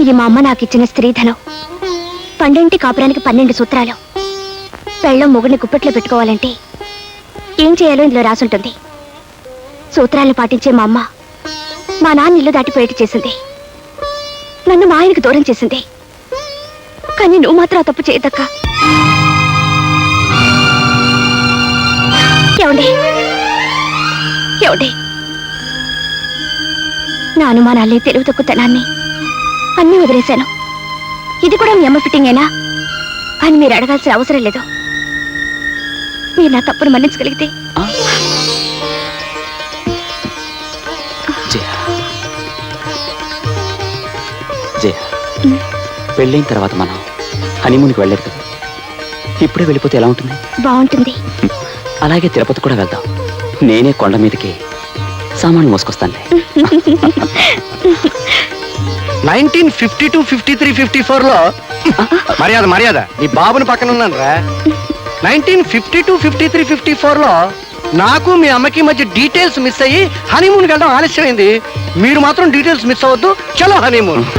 ఇది మా అమ్మ నాకు ఇచ్చిన స్త్రీధనం. పండింటి కాపురానికి 12 సూత్రాలు. పెళ్ళం మొగుడిని గుప్పెట్లో పెట్టుకోవాలంటే ఏం చేయాలో ఇందులో రాసుంటుంది. సూత్రాలను పాటించే మా అమ్మ మా నాన్న ఇల్లు దాటిపోయేట్టు చేసింది. నన్ను మా ఆయనకు దూరం చేసింది. కానీ నువ్వు మాత్రం ఆ తప్పు చేయదక్క. ఏమండి ఏమండి, నా అనుమానాలే, తెలుగు తక్కువతనాన్ని అన్నీ వదిలేశాను. ఇది కూడా మీ అమ్మ ఫిట్టింగేనా అని మీరు అడగాల్సిన అవసరం లేదు. మీరు నా తప్పును మన్నించగలిగితే. పెళ్ళైన తర్వాత మనం హనీమూన్కి వెళ్ళలేదు కదా, ఇప్పుడే వెళ్ళిపోతే ఎలా ఉంటుంది? బాగుంటుంది. అలాగే తిరుపతి కూడా వెళ్దాం. నేనే కొండ మీదకి సామాన్లు మోసుకొస్తానులే. 1952, 53, 54లో మర్యాద మర్యాద నీ బాబుని పక్కన ఉన్నాను రా. 1952, 53, 54లో నాకు మీ అమ్మకి మధ్య డీటెయిల్స్ మిస్ అయ్యి హనీమూన్కి వెళ్ళడం ఆలస్యమైంది. మీరు మాత్రం డీటెయిల్స్ మిస్ అవ్వద్దు. చలో హనీమూన్.